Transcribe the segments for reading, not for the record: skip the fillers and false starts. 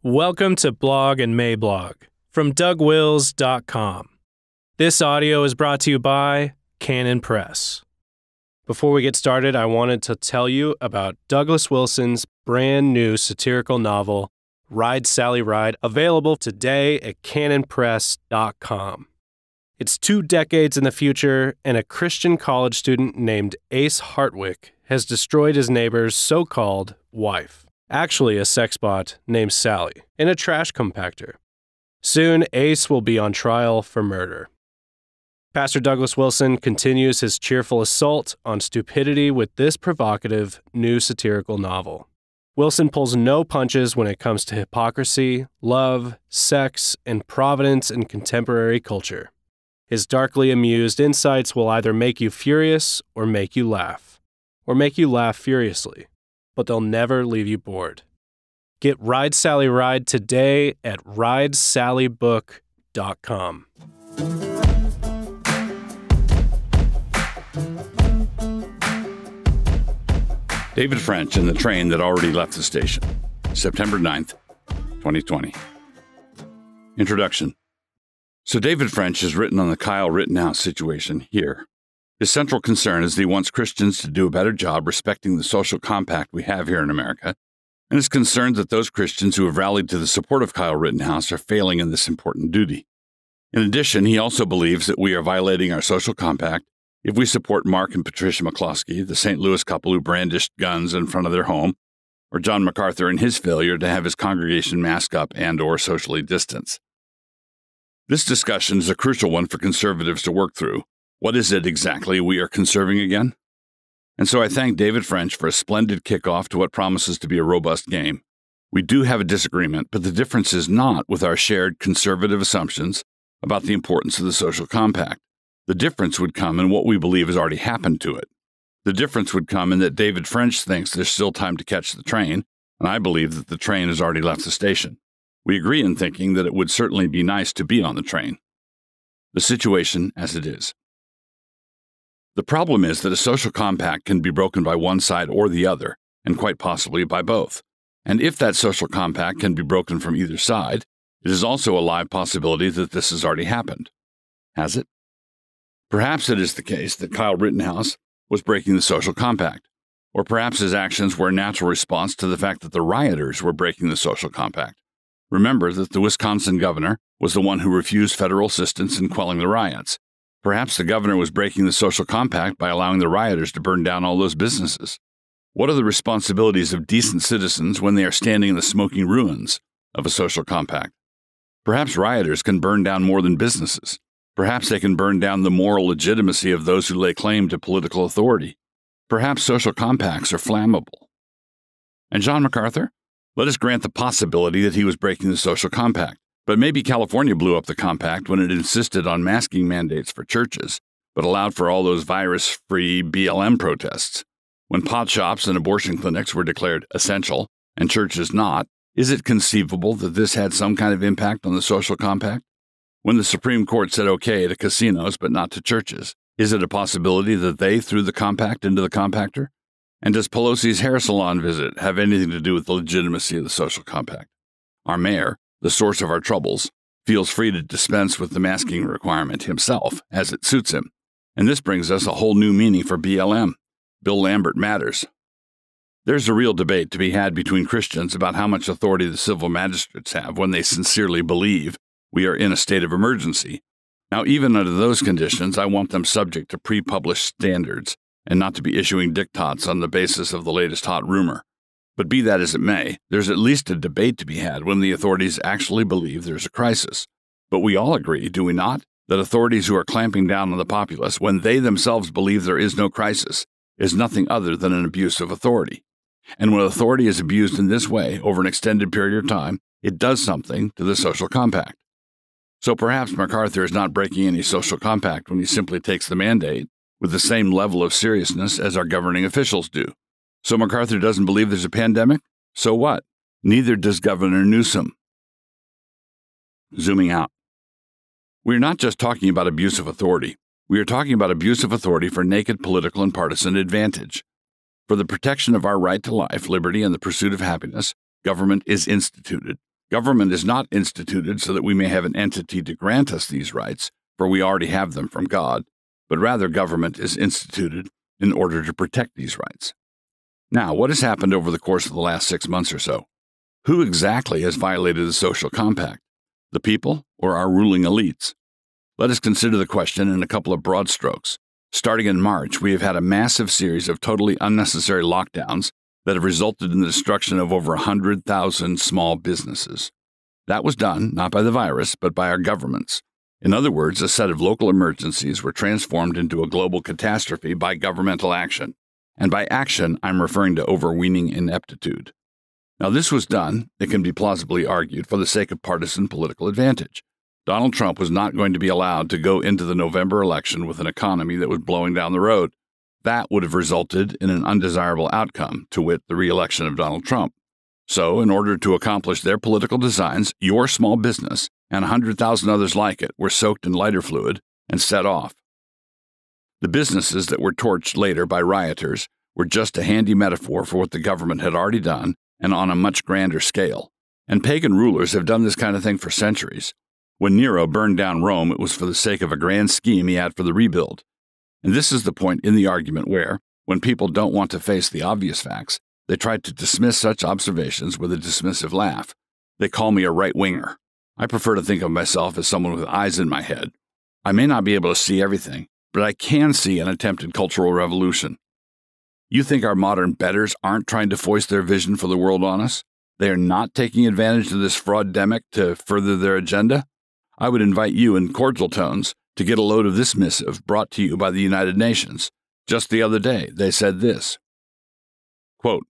Welcome to Blog and Mablog from DougWills.com. This audio is brought to you by Canon Press. Before we get started, I wanted to tell you about Douglas Wilson's brand new satirical novel, Ride, Sally, Ride, available today at CanonPress.com. It's 2 decades in the future, and a Christian college student named Ace Hartwick has destroyed his neighbor's so-called wife, actually a sex bot named Sally, in a trash compactor. Soon, Ace will be on trial for murder. Pastor Douglas Wilson continues his cheerful assault on stupidity with this provocative new satirical novel. Wilson pulls no punches when it comes to hypocrisy, love, sex, and providence in contemporary culture. His darkly amused insights will either make you furious or make you laugh furiously, but they'll never leave you bored. Get Ride, Sally, Ride today at ridesallybook.com. David French and the train that already left the station. September 9th, 2020. Introduction. So David French has written on the Kyle Rittenhouse situation here. His central concern is that he wants Christians to do a better job respecting the social compact we have here in America, and is concerned that those Christians who have rallied to the support of Kyle Rittenhouse are failing in this important duty. In addition, he also believes that we are violating our social compact if we support Mark and Patricia McCloskey, the St. Louis couple who brandished guns in front of their home, or John MacArthur in his failure to have his congregation mask up and/or socially distance. This discussion is a crucial one for conservatives to work through. What is it exactly we are conserving again? And so I thank David French for a splendid kickoff to what promises to be a robust game. We do have a disagreement, but the difference is not with our shared conservative assumptions about the importance of the social compact. The difference would come in what we believe has already happened to it. The difference would come in that David French thinks there's still time to catch the train, and I believe that the train has already left the station. We agree in thinking that it would certainly be nice to be on the train. The situation as it is. The problem is that a social compact can be broken by one side or the other, and quite possibly by both. And if that social compact can be broken from either side, it is also a live possibility that this has already happened. Has it? Perhaps it is the case that Kyle Rittenhouse was breaking the social compact, or perhaps his actions were a natural response to the fact that the rioters were breaking the social compact. Remember that the Wisconsin governor was the one who refused federal assistance in quelling the riots. Perhaps the governor was breaking the social compact by allowing the rioters to burn down all those businesses. What are the responsibilities of decent citizens when they are standing in the smoking ruins of a social compact? Perhaps rioters can burn down more than businesses. Perhaps they can burn down the moral legitimacy of those who lay claim to political authority. Perhaps social compacts are flammable. And John MacArthur? Let us grant the possibility that he was breaking the social compact. But maybe California blew up the compact when it insisted on masking mandates for churches, but allowed for all those virus-free BLM protests. When pot shops and abortion clinics were declared essential and churches not, is it conceivable that this had some kind of impact on the social compact? When the Supreme Court said okay to casinos but not to churches, is it a possibility that they threw the compact into the compactor? And does Pelosi's hair salon visit have anything to do with the legitimacy of the social compact? Our mayor, the source of our troubles, feels free to dispense with the masking requirement himself as it suits him. And this brings us a whole new meaning for BLM. Bill Lambert matters. There's a real debate to be had between Christians about how much authority the civil magistrates have when they sincerely believe we are in a state of emergency. Now, even under those conditions, I want them subject to pre-published standards and not to be issuing diktats on the basis of the latest hot rumor. But be that as it may, there's at least a debate to be had when the authorities actually believe there's a crisis. But we all agree, do we not, that authorities who are clamping down on the populace when they themselves believe there is no crisis is nothing other than an abuse of authority. And when authority is abused in this way over an extended period of time, it does something to the social compact. So perhaps MacArthur is not breaking any social compact when he simply takes the mandate with the same level of seriousness as our governing officials do. So MacArthur doesn't believe there's a pandemic? So what? Neither does Governor Newsom. Zooming out. We're not just talking about abuse of authority. We are talking about abuse of authority for naked political and partisan advantage. For the protection of our right to life, liberty, and the pursuit of happiness, government is instituted. Government is not instituted so that we may have an entity to grant us these rights, for we already have them from God, but rather government is instituted in order to protect these rights. Now, what has happened over the course of the last 6 months or so? Who exactly has violated the social compact? The people or our ruling elites? Let us consider the question in a couple of broad strokes. Starting in March, we have had a massive series of totally unnecessary lockdowns that have resulted in the destruction of over 100,000 small businesses. That was done not by the virus, but by our governments. In other words, a set of local emergencies were transformed into a global catastrophe by governmental action. And by action, I'm referring to overweening ineptitude. Now, this was done, it can be plausibly argued, for the sake of partisan political advantage. Donald Trump was not going to be allowed to go into the November election with an economy that was blowing down the road. That would have resulted in an undesirable outcome, to wit, the re-election of Donald Trump. So, in order to accomplish their political designs, your small business and 100,000 others like it were soaked in lighter fluid and set off. The businesses that were torched later by rioters were just a handy metaphor for what the government had already done and on a much grander scale. And pagan rulers have done this kind of thing for centuries. When Nero burned down Rome, it was for the sake of a grand scheme he had for the rebuild. And this is the point in the argument where, when people don't want to face the obvious facts, they try to dismiss such observations with a dismissive laugh. They call me a right-winger. I prefer to think of myself as someone with eyes in my head. I may not be able to see everything, but I can see an attempted cultural revolution. You think our modern betters aren't trying to foist their vision for the world on us? They are not taking advantage of this fraud-demic to further their agenda? I would invite you in cordial tones to get a load of this missive brought to you by the United Nations. Just the other day, they said this, quote,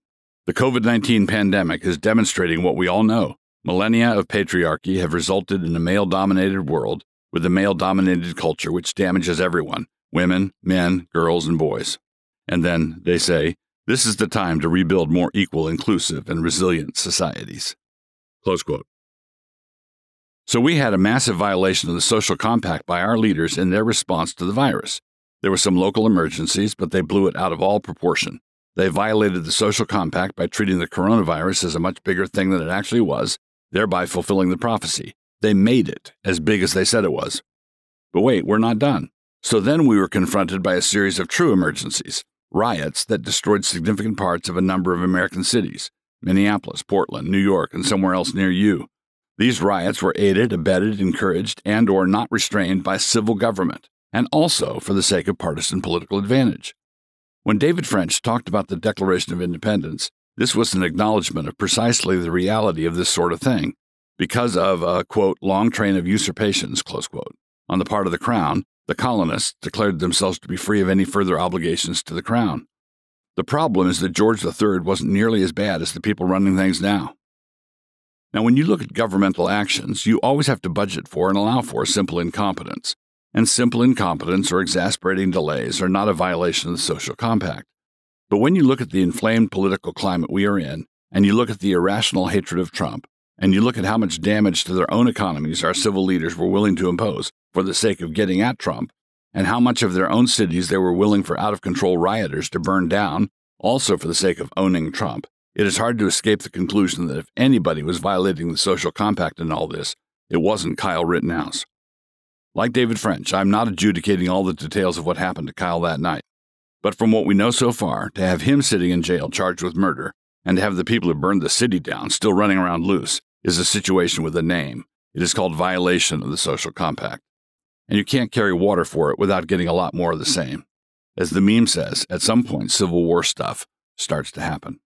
"The COVID-19 pandemic is demonstrating what we all know. Millennia of patriarchy have resulted in a male-dominated world with a male-dominated culture which damages everyone, women, men, girls, and boys. And then, they say, this is the time to rebuild more equal, inclusive, and resilient societies." Close quote. So we had a massive violation of the social compact by our leaders in their response to the virus. There were some local emergencies, but they blew it out of all proportion. They violated the social compact by treating the coronavirus as a much bigger thing than it actually was, thereby fulfilling the prophecy. They made it as big as they said it was. But wait, we're not done. So then we were confronted by a series of true emergencies, riots that destroyed significant parts of a number of American cities, Minneapolis, Portland, New York, and somewhere else near you. These riots were aided, abetted, encouraged, and or not restrained by civil government, and also for the sake of partisan political advantage. When David French talked about the Declaration of Independence, this was an acknowledgement of precisely the reality of this sort of thing, because of a, quote, long train of usurpations, close quote. On the part of the Crown, the colonists declared themselves to be free of any further obligations to the Crown. The problem is that George III wasn't nearly as bad as the people running things now. Now, when you look at governmental actions, you always have to budget for and allow for simple incompetence. And simple incompetence or exasperating delays are not a violation of the social compact. But when you look at the inflamed political climate we are in, and you look at the irrational hatred of Trump, and you look at how much damage to their own economies our civil leaders were willing to impose for the sake of getting at Trump, and how much of their own cities they were willing for out-of-control rioters to burn down, also for the sake of owning Trump, it is hard to escape the conclusion that if anybody was violating the social compact in all this, it wasn't Kyle Rittenhouse. Like David French, I'm not adjudicating all the details of what happened to Kyle that night. But from what we know so far, to have him sitting in jail charged with murder, and to have the people who burned the city down still running around loose, is a situation with a name. It is called violation of the social compact. And you can't carry water for it without getting a lot more of the same. As the meme says, at some point Civil War stuff starts to happen.